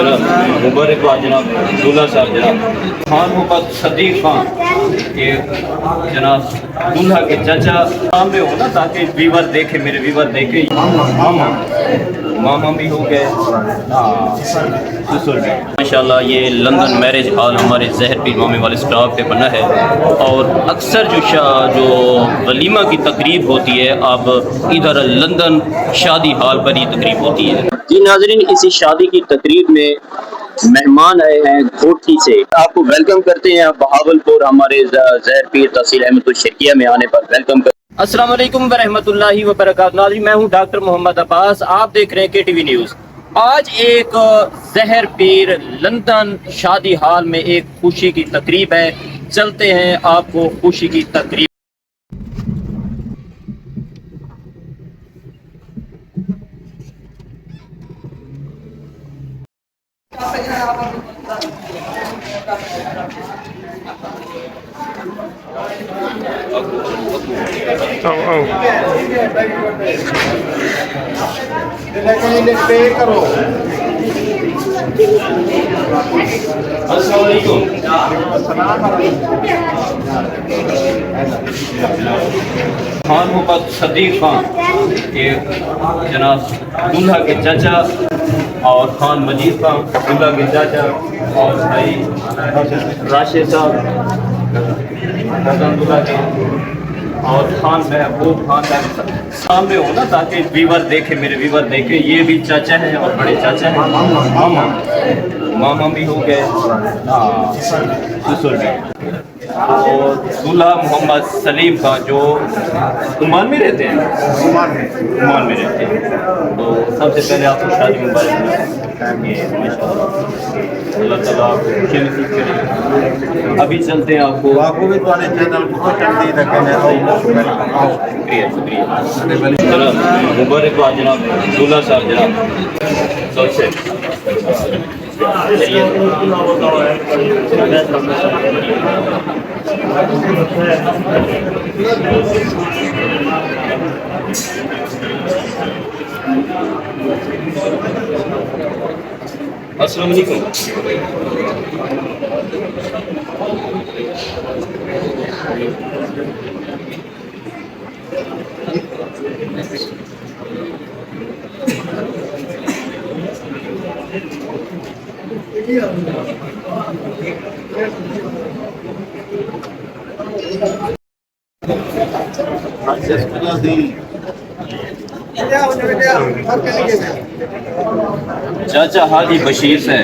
जनाब मुबारकबाद जनाब दूल्हा साहब जनाब खान मोहम्मद सदीक खान ये जनाब दूल्हा के चाचा सामने हो ना ताकि वीवर देखे मेरे वीवर देखे मामा भी हो गए ससुर भी माशाल्लाह। ये लंदन मैरिज हॉल हमारे जहर पीर मामे वाले स्टॉप पे बना है और अक्सर जो वलीमा की तकरीब होती है अब इधर लंदन शादी हॉल पर ही तकरीब होती है। जी नाजरीन, इसी शादी की तकरीब में मेहमान आए हैं घोटी से। आपको वेलकम करते हैं बहावलपुर हमारे जहर पीर तहसील अहमदपुर शर्किया में आने पर वेलकम कर। अस्सलाम वालेकुम वरहमतुल्लाहि वबरकातुहू। नाज़रीन मैं हूं डॉक्टर मोहम्मद अब्बास, आप देख रहे हैं KTV न्यूज़। आज एक जहर पीर लंदन शादी हॉल में एक खुशी की तकरीब है, चलते हैं आपको खुशी की तकरीब। खान मोहम्मद सदीक खान ये जनाब दूल्हा के चाचा और खान मजीद खान दूल्हा के चाचा और भाई राशिद साहब दूल्हा के और खान महबूब खान सामने हो ना ताकि वीवर देखे मेरे वीवर देखे। ये भी चाचा हैं और बड़े चाचा हैं मामा भी हो गए ससुर भी। और दूल्हा मोहम्मद सलीम खान जो उमान में रहते हैं उमान में रहते हैं। तो सबसे पहले आपको शादी मुबारक अल्लाह ताला आपको खुशी नसीब करे। अभी चलते हैं आपको भी तो चैनल को शुक्रिया जनाब मुबारकबाद जनाब दूल्हा साहब जनाब सबसे अस्सलाम वालेकुम। चाचा हादी बशीर से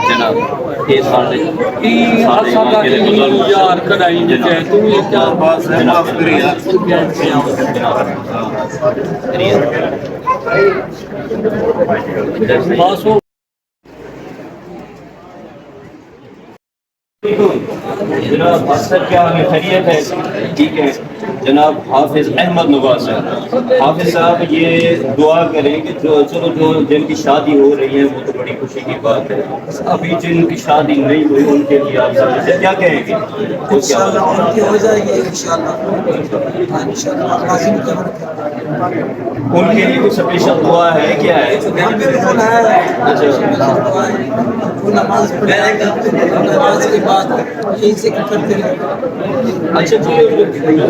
जनाब यार कढ़ाई तू ये क्या बात है माफ करिए जनाब अक्सर क्या हमें खैरियत है ठीक है जनाब हाफिज अहमद नवाज है हाफिज साहब ये दुआ करें कि चलो जो जिनकी शादी हो रही है वो तो बड़ी खुशी की बात है, अभी जिनकी शादी नहीं हुई उनके लिए आप सब क्या कहेंगे? हो जाएगी उनके लिए कुछ स्पेशल दुआ है क्या है? अच्छा तो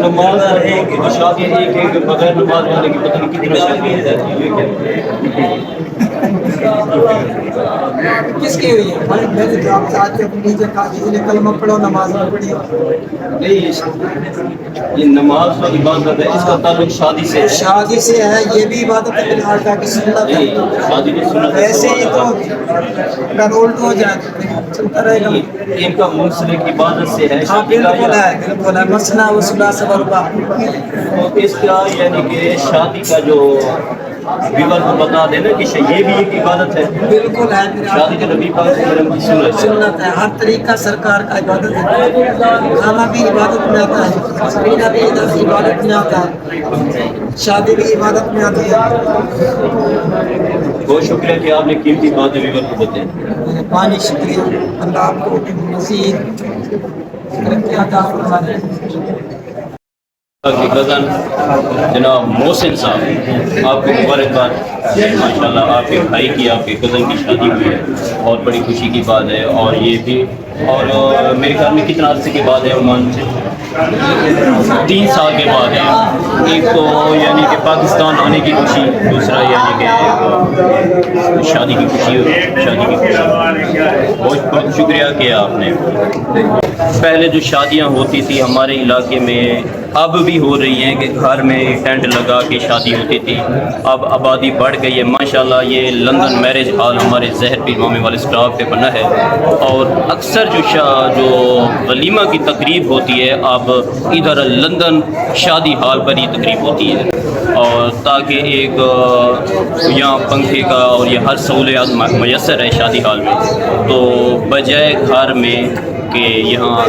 नमाज है कि शादी एक बगैर नमाज वाले की पता नहीं कितनी शादी है किसकी हुई है? मैंने जो आप साथ अपनी नीचे कहा किसी ने कलमा पढ़ो नमाज में पढ़ी नहीं, ये नमाज तो इबादत है, इसका ताल्लुक शादी से है। शादी से है, ये भी इबादत है बिलहाल का कि सुन्नत है। शादी की सुन्नत वैसे ही तो अगर उल्ट हो जाए चलता रहेगा। इनका मुंसलिक इबादत से है। हाँ बिल्कुल है मसना व सुलासा व रुबा। तो इसका यानी कि शादी का जो विवर को बता देना कि ये भी एक इबादत है। बिल्कुल है, शादी के नबी पाक की सुन्नत है, हर तरीका सरकार का इबादत है। खाना भी इबादत में आता है, पीना भी इबादत में आता है, शादी भी इबादत में आती है। बहुत शुक्रिया कि आपने कीमती बातें विवर को बताई। पानी शुक्रिया, अल्लाह आपको मज़ीद तरक्की अता फरमाए। की कज़न जनाब मोहसिन साहब, आपको मुबारकबाद। माशाल्लाह आपके भाई की, आपके कज़न की शादी हुई है और बड़ी खुशी की बात है। और ये भी, और मेरे ख्याल में कितना अर्से के बाद है ओमान से? 3 साल के बाद है। एक तो यानी कि पाकिस्तान आने की खुशी, दूसरा यानी कि शादी की खुशी। बहुत बहुत शुक्रिया किया आपने। पहले जो शादियां होती थी हमारे इलाके में, अब भी हो रही हैं कि घर में टेंट लगा के शादी होती थी। अब आबादी बढ़ गई है माशाल्लाह। ये लंदन मैरिज हॉल हमारे ज़हर पीर मोहम्मद वाले स्टॉप पे बना है और अक्सर जो वलीमा की तकरीब होती है अब इधर लंदन शादी हॉल पर ही तकरीब होती है। और ताकि एक यहाँ पंखे का और ये हर सहूलियत मैसर है शादी हॉल में, तो बजाय घर में कि यहाँ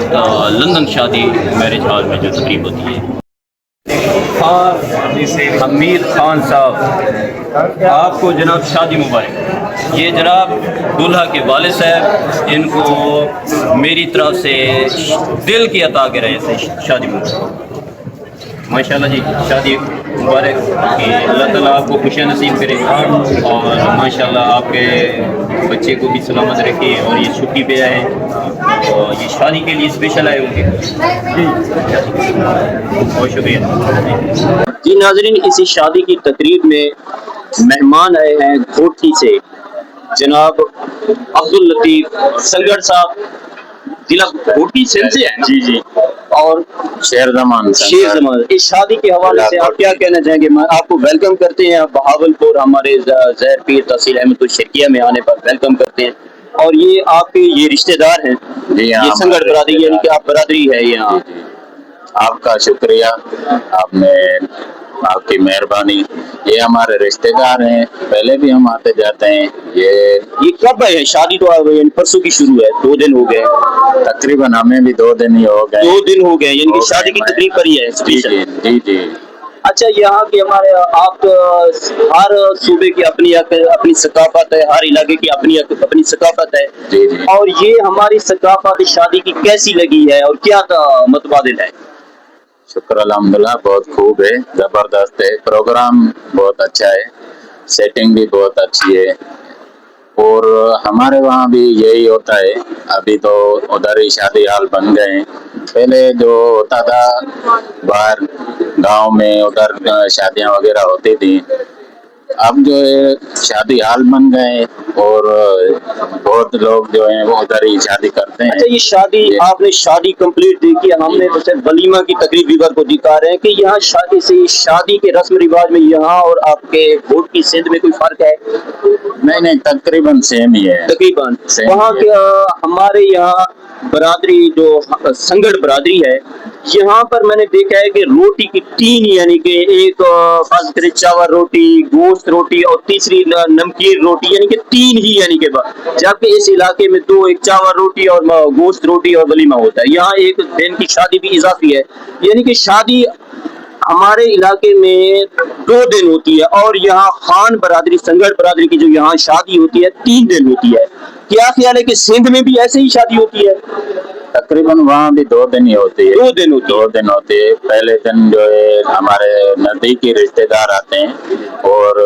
लंदन शादी मैरिज हॉल में जो तकरीब होती है। हाँ, हमीद खान साहब, आपको जनाब शादी मुबारक। ये जनाब दूल्हा के वालिद साहब, इनको मेरी तरफ से दिल की अता के रहे थे शादी मुबारक। माशाल्लाह जी, शादी मुबारक कि अल्लाह ताला आपको खुशियाँ नसीब करे और माशाल्लाह आपके बच्चे को भी सलामत रखे। और ये छुट्टी पे आए और ये शादी के लिए स्पेशल आए होंगे। बहुत शुक्रिया जी। नाज़रीन, इसी शादी की तकरीब में मेहमान आए हैं घोटी से, जनाब अब्दुल लतीफ़ संगड़ साहब, जिला घोटी सिंध से है जी जी। और शेर जमान इस शादी के हवाले से आप क्या कहना चाहेंगे? आपको वेलकम करते हैं, आप बहावलपुर हमारे ज़हर पीर तहसील अहमदपुर शर्किया में आने पर वेलकम करते हैं। और ये आपके ये रिश्तेदार हैं जी, ये संगड़ बरादरी, यानी कि आप बरादरी है यहाँ। आपका शुक्रिया, आपने, आपकी मेहरबानी। ये हमारे रिश्तेदार हैं, पहले भी हम आते जाते हैं। ये कब है शादी? तो परसों की शुरू है, 2 दिन हो गए तकरीबन, हमें भी 2 दिन ही हो गए। 2 दिन हो गए, यानी कि शादी की तकरीब पर ही है स्पेशल। जी जी। अच्छा, यहाँ के हमारे आप हर सूबे की अपनी सकाफत है, हर इलाके की अपनी सकाफत है जी जी। और ये हमारी सकाफत शादी की कैसी लगी है और क्या मतबादिल है? शुक्र अल्हम्दुलिल्लाह, बहुत खूब है, जबरदस्त है, प्रोग्राम बहुत अच्छा है, सेटिंग भी बहुत अच्छी है। और हमारे वहाँ भी यही होता है। अभी तो उधर ही शादी हाल बन गए हैं। पहले जो होता था बाहर गांव में, उधर शादियां वगैरह होती थी। अब जो है शादी हाल बन गए और बहुत लोग जो हैं वो उधर ही शादी करते हैं। अच्छा, ये शादी आपने शादी कंप्लीट देखी, हमने तो सिर्फ वलीमा की तकरीब भी को दिखा रहे हैं कि यहाँ शादी के रस्म रिवाज में यहाँ और आपके वोट की सिंध में कोई फर्क है? नहीं, तकरीबन सेम ही है। तकरीबन वहाँ के हमारे यहाँ बरादरी जो संगड़ बरादरी है, यहाँ पर मैंने देखा है कि रोटी की 3, यानी कि एक चावल रोटी, गोश्त रोटी और तीसरी नमकीन रोटी, यानी कि 3 ही, यानी कि जबकि इस इलाके में 2, एक चावल रोटी और गोश्त रोटी और वलीमा होता है। यहाँ एक दिन की शादी भी इजाफी है, यानी कि शादी हमारे इलाके में 2 दिन होती है और यहाँ खान बरादरी, संगड़ बरादरी की जो यहाँ शादी होती है 3 दिन होती है। क्या ख्याल है कि सिंध में भी ऐसे ही शादी होती है? तकरीबन वहाँ भी 2 दिन ही होती है। 2 दिन होती है। पहले दिन जो है हमारे नजदीकी रिश्तेदार आते हैं और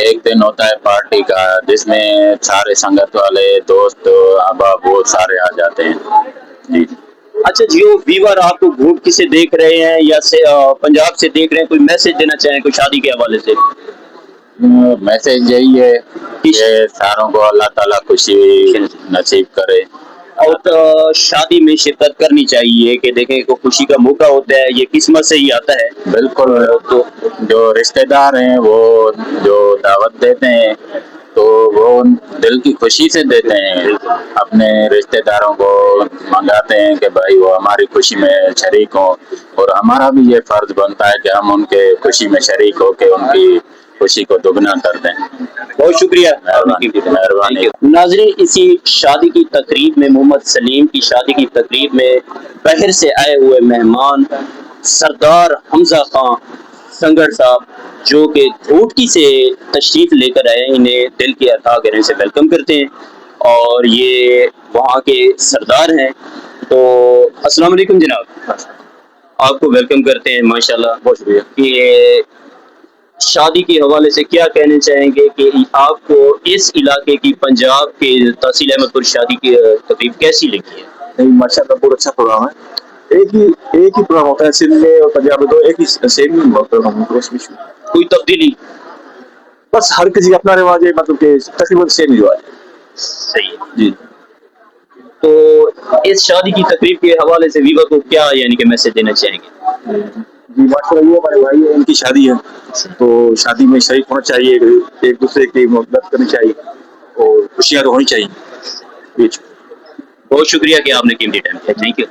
एक दिन होता है पार्टी का, जिसमें सारे संगत वाले, दोस्त, अहबाब, वो सारे आ जाते हैं जी। अच्छा, जो व्यूअर आपको घोटी से देख रहे हैं या पंजाब से देख रहे हैं, कोई मैसेज देना चाहें कोई शादी के हवाले से? मैसेज यही है कि सारों को अल्लाह ताला खुशी नसीब करे और तो शादी में शिरकत करनी चाहिए कि देखें को खुशी का मौका होता है, ये किस्मत से ही आता है। बिल्कुल। तो जो रिश्तेदार हैं वो जो दावत देते हैं तो वो दिल की खुशी से देते हैं, अपने रिश्तेदारों को मंगाते हैं कि भाई वो हमारी खुशी में शरीक हों। और हमारा भी ये फर्ज बनता है कि हम उनके खुशी में शरीक होकर उनकी खुशी को दुगना कर दें। बहुत शुक्रिया, मेहरबानी। नाज़रीन, इसी शादी की तकरीब में, मोहम्मद सलीम की शादी की तकरीब में बाहर से आए हुए मेहमान सरदार हमजा खां संगड़ साहब, जो कि घोटी से तशरीफ लेकर आए, इन्हें दिल के अता कहने से वेलकम करते हैं और ये वहाँ के सरदार हैं। तो अस्सलाम वालेकुम जनाब। آپ کو ویلکم کرتے ہیں ماشاءاللہ. بہت شکریہ. کہ شادی کے حوالے سے کیا کہنا چاہیں گے کہ آپ کو اس علاقے کی پنجاب کے تحصیل احمد پور شادی کی تقریب کیسی لگی ہے؟ نہیں ماشاء اللہ بہت اچھا پروگرام ہے. ایک ہی پروگرام ہوتا ہے سندھ میں اور پنجاب میں, تو ایک ہی سیم ہی پروگرام ہوتا ہے, اس میں کوئی تبدیلی؟ بس ہر کسی کا اپنا رواج ہے, مطلب کہ تقریباً سیم ہی رواج ہے. صحیح ہے. جی تو اس شادی کی تقریب کے حوالے سے ویوا کو کیا یعنی کہ میسج دینا چاہیں گے؟ جی ماشاء اللہ, یہ ہمارے بھائی ہیں, ان کی شادی ہے, تو شادی میں شریک ہونا چاہیے, ایک دوسرے کی مدد کرنی چاہیے اور خوشیاں تو ہونی چاہیے. بہت شکریہ کہ آپ نے قیمتی ٹائم دیا. Thank you.